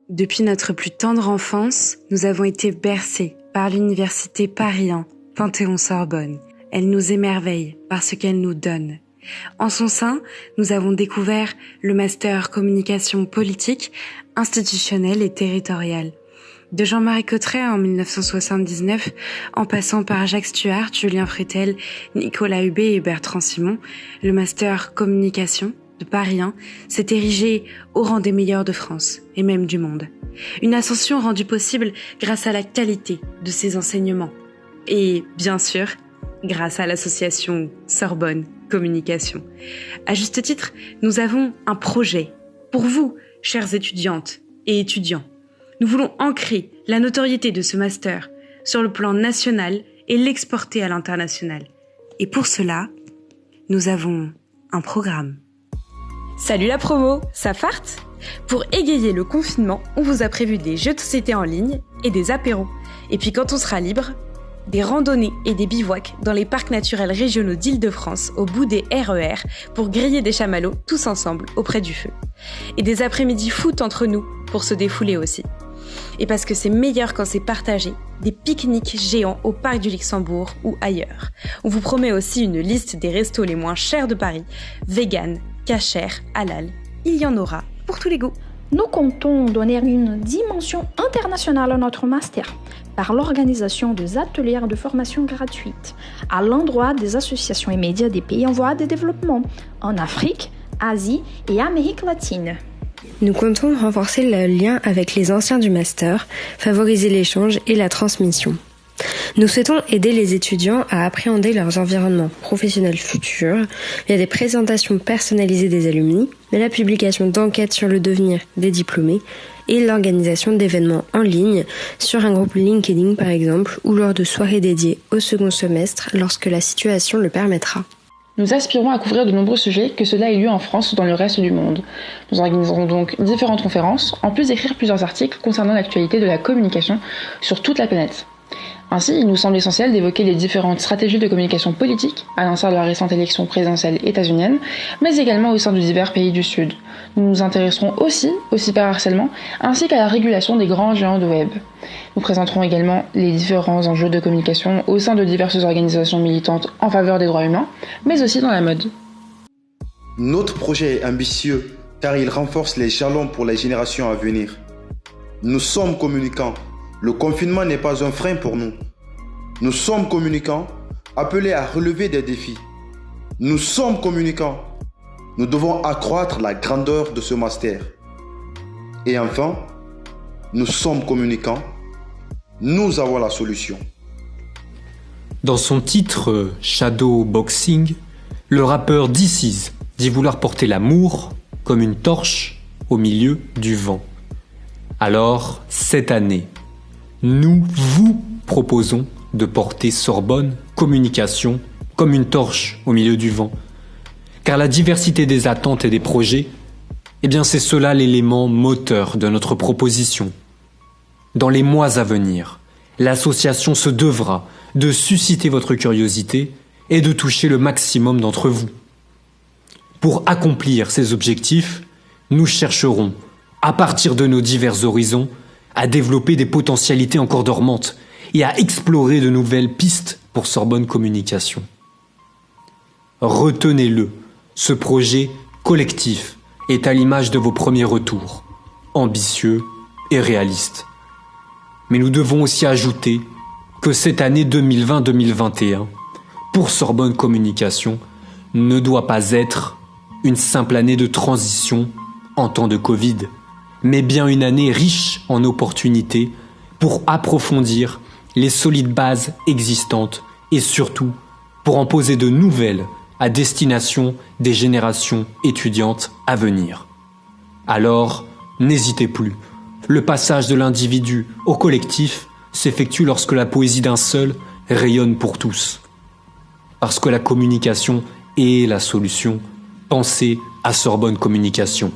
Depuis notre plus tendre enfance, nous avons été bercés par l'université Paris 1, Panthéon-Sorbonne. Elle nous émerveille par ce qu'elle nous donne. En son sein, nous avons découvert le master communication politique, institutionnelle et territoriale. De Jean-Marie Cotret en 1979, en passant par Jacques Stuart, Julien Freitel, Nicolas Hubé et Bertrand Simon, le master communication de Paris 1 s'est érigé au rang des meilleurs de France et même du monde. Une ascension rendue possible grâce à la qualité de ses enseignements et, bien sûr, grâce à l'association Sorbonne Communication. À juste titre, nous avons un projet pour vous, chères étudiantes et étudiants. Nous voulons ancrer la notoriété de ce master sur le plan national et l'exporter à l'international. Et pour cela, nous avons un programme. Salut la promo, ça farte ? Pour égayer le confinement, on vous a prévu des jeux de société en ligne et des apéros. Et puis quand on sera libre, des randonnées et des bivouacs dans les parcs naturels régionaux d'Île-de-France au bout des RER pour griller des chamallows tous ensemble auprès du feu. Et des après-midi foot entre nous pour se défouler aussi. Et parce que c'est meilleur quand c'est partagé, des pique-niques géants au parc du Luxembourg ou ailleurs. On vous promet aussi une liste des restos les moins chers de Paris, vegan, kasher, halal. Il y en aura pour tous les goûts. Nous comptons donner une dimension internationale à notre master par l'organisation des ateliers de formation gratuite à l'endroit des associations et médias des pays en voie de développement en Afrique, Asie et Amérique latine. Nous comptons renforcer le lien avec les anciens du master, favoriser l'échange et la transmission. Nous souhaitons aider les étudiants à appréhender leurs environnements professionnels futurs via des présentations personnalisées des alumni, mais la publication d'enquêtes sur le devenir des diplômés et l'organisation d'événements en ligne sur un groupe LinkedIn par exemple ou lors de soirées dédiées au second semestre lorsque la situation le permettra. Nous aspirons à couvrir de nombreux sujets, que cela ait lieu en France ou dans le reste du monde. Nous organiserons donc différentes conférences, en plus d'écrire plusieurs articles concernant l'actualité de la communication sur toute la planète. Ainsi, il nous semble essentiel d'évoquer les différentes stratégies de communication politique, à l'instar de la récente élection présidentielle états-unienne, mais également au sein de divers pays du Sud. Nous nous intéresserons aussi au cyberharcèlement, ainsi qu'à la régulation des grands géants de web. Nous présenterons également les différents enjeux de communication au sein de diverses organisations militantes en faveur des droits humains, mais aussi dans la mode. Notre projet est ambitieux, car il renforce les jalons pour les générations à venir. Nous sommes communicants. Le confinement n'est pas un frein pour nous. Nous sommes communicants, appelés à relever des défis. Nous sommes communicants. Nous devons accroître la grandeur de ce master. Et enfin, nous sommes communicants. Nous avons la solution. Dans son titre Shadow Boxing, le rappeur DC's dit vouloir porter l'amour comme une torche au milieu du vent. Alors, cette année, nous vous proposons de porter Sorbonne Communication comme une torche au milieu du vent. Car la diversité des attentes et des projets, c'est cela l'élément moteur de notre proposition. Dans les mois à venir, l'association se devra de susciter votre curiosité et de toucher le maximum d'entre vous. Pour accomplir ces objectifs, nous chercherons, à partir de nos divers horizons, à développer des potentialités encore dormantes et à explorer de nouvelles pistes pour Sorbonne Communication. Retenez-le, ce projet collectif est à l'image de vos premiers retours, ambitieux et réalistes. Mais nous devons aussi ajouter que cette année 2020-2021, pour Sorbonne Communication, ne doit pas être une simple année de transition en temps de Covid, mais bien une année riche en opportunités pour approfondir les solides bases existantes et surtout pour en poser de nouvelles à destination des générations étudiantes à venir. Alors, n'hésitez plus. Le passage de l'individu au collectif s'effectue lorsque la poésie d'un seul rayonne pour tous. Parce que la communication est la solution, pensez à Sorbonne Communication.